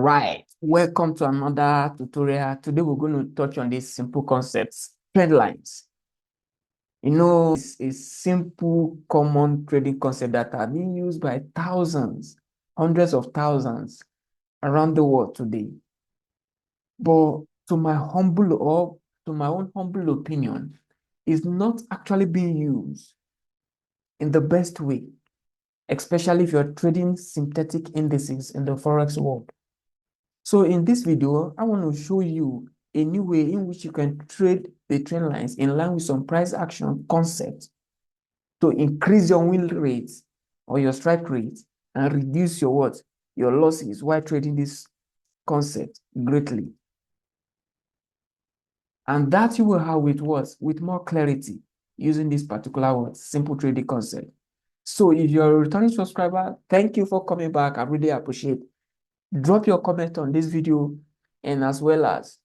Right, welcome to another tutorial. Today we're going to touch on these simple concepts, trend lines. It's a simple, common trading concept that are being used by thousands, hundreds of thousands around the world today. But to my own humble opinion, is not actually being used in the best way, especially if you're trading synthetic indices in the Forex world. So in this video, I want to show you a new way in which you can trade the trend lines in line with some price action concepts to increase your win rates or your strike rates and reduce your what? Your losses while trading this concept greatly. And that you will have with what? With more clarity using this particular word, simple trading concept. So if you're a returning subscriber, thank you for coming back. I really appreciate it. Drop your comment on this video and as well as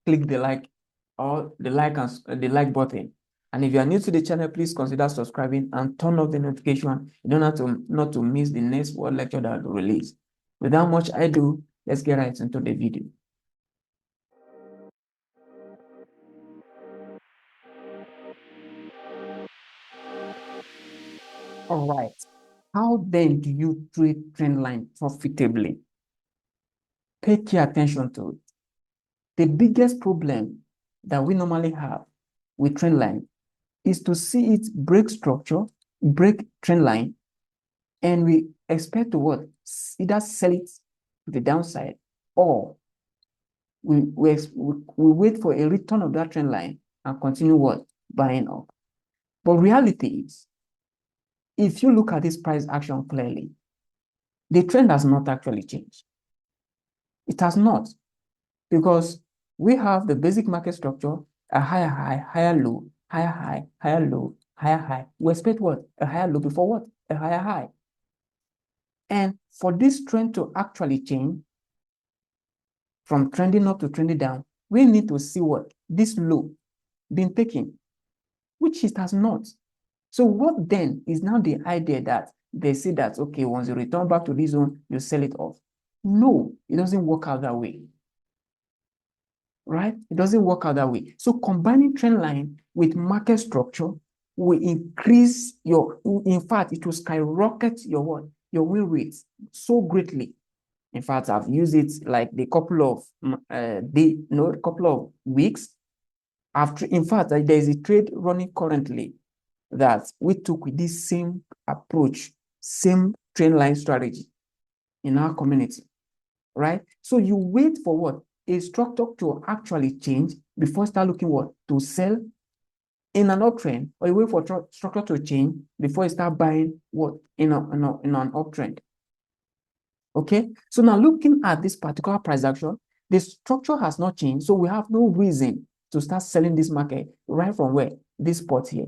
click the like or the like button. And if you are new to the channel, please consider subscribing and turn off the notification in order not to miss the next word lecture that will release. Without much ado, let's get right into the video. All right. How then do you trade trend line profitably? Pay key attention to it. The biggest problem that we normally have with trend line is to see it break structure, break trend line, and we expect to what? Either sell it to the downside or we wait for a return of that trend line and continue what? Buying up. But reality is, if you look at this price action clearly, the trend has not actually changed. It has not, because we have the basic market structure, a higher high, higher low, higher high, higher low, higher high. We expect what? A higher low before what? A higher high. And for this trend to actually change from trending up to trending down, we need to see what? This low been taken, which it has not. So what then is now the idea that they say that, okay, once you return back to this zone, you sell it off? No, it doesn't work out that way. Right? It doesn't work out that way. So combining trend line with market structure will increase in fact, it will skyrocket your what? Your win rates so greatly. In fact, I've used it like a couple of weeks after. In fact, there is a trade running currently that we took with this same approach, same trend line strategy in our community, right? So you wait for what? A structure to actually change before start looking what? To sell in an uptrend, or you wait for structure to change before you start buying what? In an uptrend. Okay, so now looking at this particular price action, the structure has not changed, so we have no reason to start selling this market right from where? This spot here.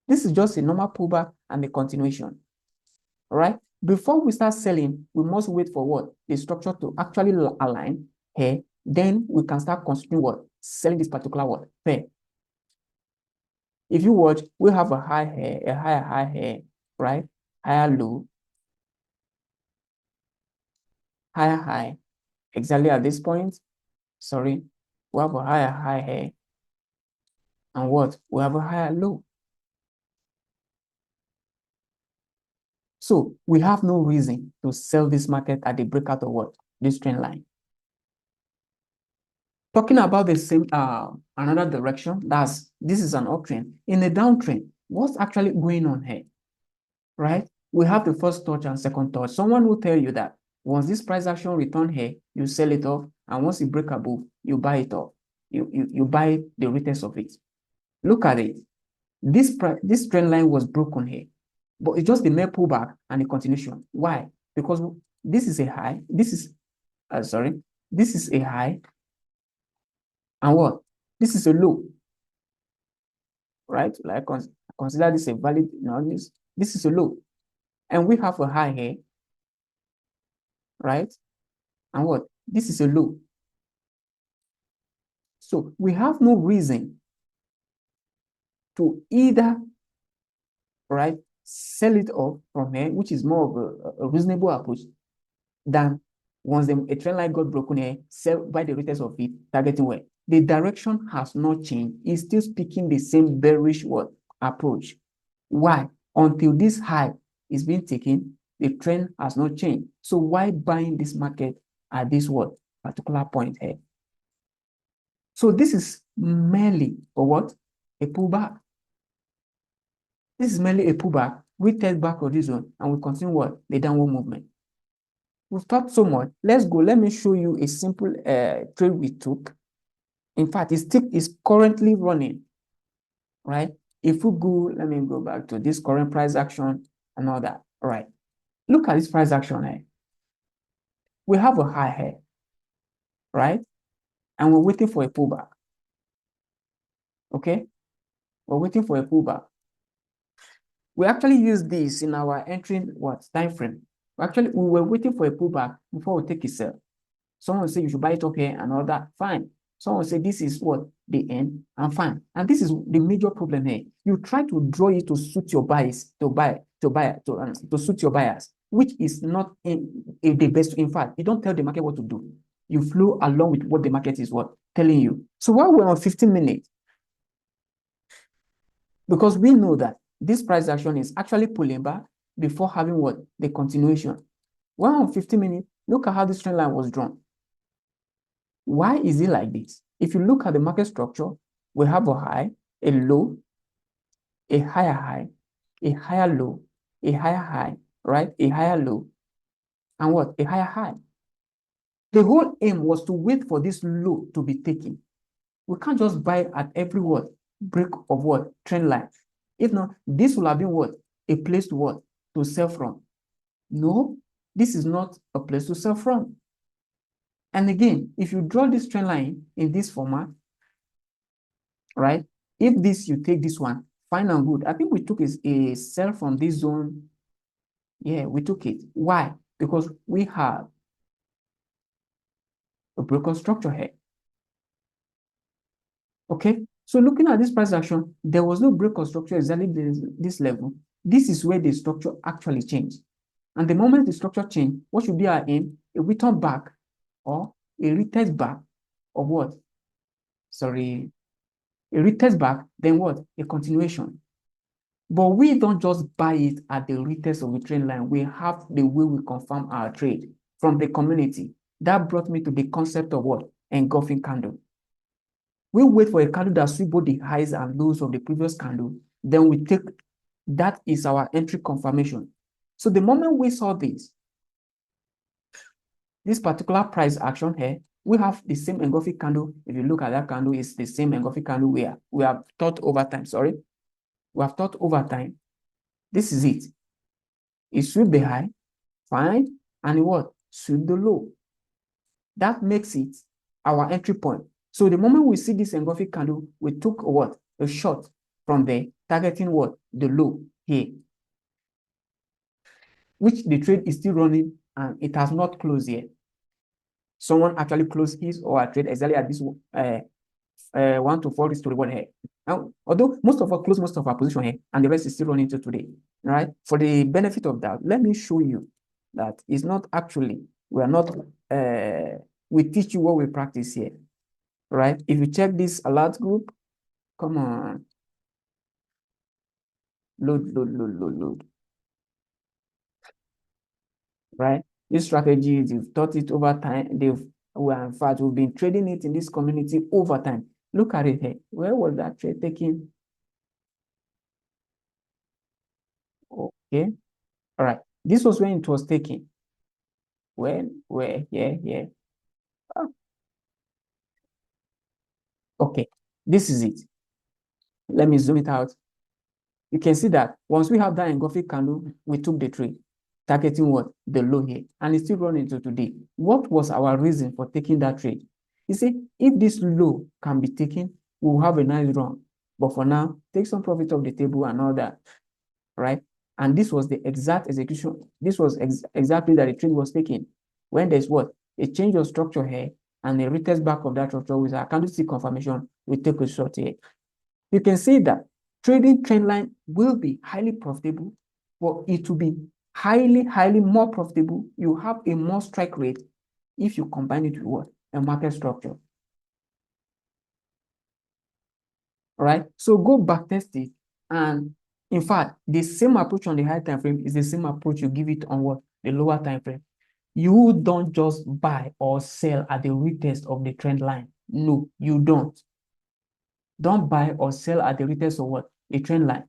This is just a normal pullback and a continuation. All right, before we start selling, we must wait for what? The structure to actually align here. Then we can start considering what? Selling this particular what? Pair. If you watch, we have a high here, a higher high here, right? Higher low, higher high. Exactly at this point, sorry, we have a higher high here. And what? We have a higher low. So we have no reason to sell this market at the breakout of what? This trend line. Talking about the same another direction, this is an uptrend. In the downtrend, what's actually going on here? Right? We have the first touch and second touch. Someone will tell you that once this price action return here, you sell it off, and once it break above, you buy it off. You buy the retest of it. Look at it. This trend line was broken here, but it's just the mere pullback and the continuation. Why? Because this is a high. This is a high. And what? This is a low, right? Like consider this a valid, this is a low. And we have a high here, right? And what? This is a low. So we have no reason to either, right, sell it off from here, which is more of a reasonable approach, than Once a trend line got broken here, sell by the retest of it, targeting where the direction has not changed. It's still speaking the same bearish what approach. Why? Until this high is being taken, the trend has not changed. So why buying this market at this what particular point here? So this is merely for what? A pullback. This is merely a pullback. We test back on this one and we continue what? The downward movement. We've talked so much. Let's go. Let me show you a simple trade we took. In fact, it's currently running, right? If we go, let me go back to this current price action and all that. All right. Look at this price action here. We have a high here, right? And we're waiting for a pullback. Okay? We're waiting for a pullback. We actually use this in our entry time frame. We were waiting for a pullback before we take a sell. Someone will say you should buy it up here and all that. Fine. Someone will say this is what the end, and fine. And this is the major problem here. You try to draw it to suit your bias, to suit your bias, which is not the best. In fact, you don't tell the market what to do. You flow along with what the market is telling you. So while we're on 15 minutes, because we know that this price action is actually pulling back before having the continuation. We're on 15 minutes. Look at how this trend line was drawn. Why is it like this? If you look at the market structure, we have a high, a low, a higher high, a higher low, a higher high, right? A higher low, and a higher high. The whole aim was to wait for this low to be taken. We can't just buy at every break of trend line. If not, this will have been a place to sell from. No, this is not a place to sell from. And again, if you draw this trend line in this format, right? If you take this one, fine and good. I think we took a sell from this zone. Yeah, we took it. Why? Because we have a broken structure here. Okay, so looking at this price action, there was no break of structure exactly this level. This is where the structure actually changed. And the moment the structure changed, what should be our aim? A return back or a retest back of what? Sorry, a retest back, then a continuation. But we don't just buy it at the retest of the trend line. We have the way we confirm our trade from the community. That brought me to the concept of engulfing candle. We wait for a candle that sweeps both the highs and lows of the previous candle. Then we take, that is our entry confirmation. So the moment we saw this particular price action here, we have the same engulfing candle. If you look at that candle, it's the same engulfing candle we have taught over time. Sorry. We have taught over time. This is it. It sweep the high, fine, and it sweep the low. That makes it our entry point. So the moment we see this engulfing candle, we took a shot from there, targeting the low here, which the trade is still running and it has not closed yet. Someone actually closed his or her trade exactly at this 1 to 4 is to reward here. Now, although most of us close most of our position here, and the rest is still running to today, right? For the benefit of that, let me show you that it's not actually, we are not, we teach you what we practice here, right? If you check this alert group, come on, load. Right? This strategy, you've taught it over time. In fact, we've been trading it in this community over time. Look at it here. Where was that trade taken? Okay. All right. This was when it was taken. When? Where? Here. Oh. Okay. This is it. Let me zoom it out. You can see that once we have that engulfing candle, we took the trade, targeting the low here, and it's still running to today. What was our reason for taking that trade? You see, if this low can be taken, we'll have a nice run. But for now, take some profit off the table and all that, right? And this was the exact execution. This was exactly that the trade was taken. When there's a change of structure here and a retest back of that structure with our candlestick confirmation, we take a short here. You can see that trading trend line will be highly profitable, but it will be highly more profitable. You have a more strike rate if you combine it with what? A market structure. Right? So go back test it. And in fact, the same approach on the high time frame is the same approach you give it on what? The lower time frame. You don't just buy or sell at the retest of the trend line. No, you don't. Don't buy or sell at the retest of what? The trend line.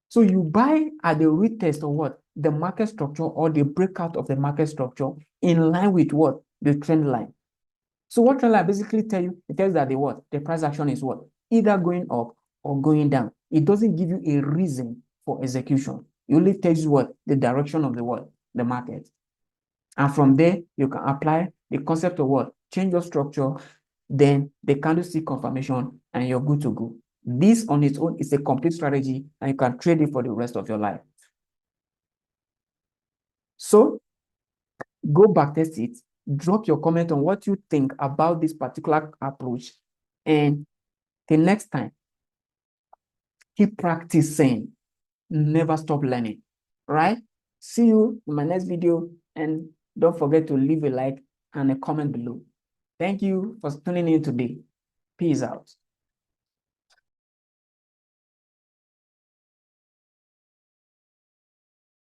So you buy at the retest of what? The market structure or the breakout of the market structure in line with what? The trend line. So what trend line basically tell you? It tells that the what? The price action is what? Either going up or going down. It doesn't give you a reason for execution. It only tells you what? The direction of the what? The market. And from there, you can apply the concept of what? Change your structure, then the candlestick confirmation, and you're good to go. This on its own is a complete strategy, and you can trade it for the rest of your life. So go back test it, drop your comment on what you think about this particular approach, and the next time, keep practicing, never stop learning, right? See you in my next video, and don't forget to leave a like and a comment below. Thank you for tuning in today. Peace out.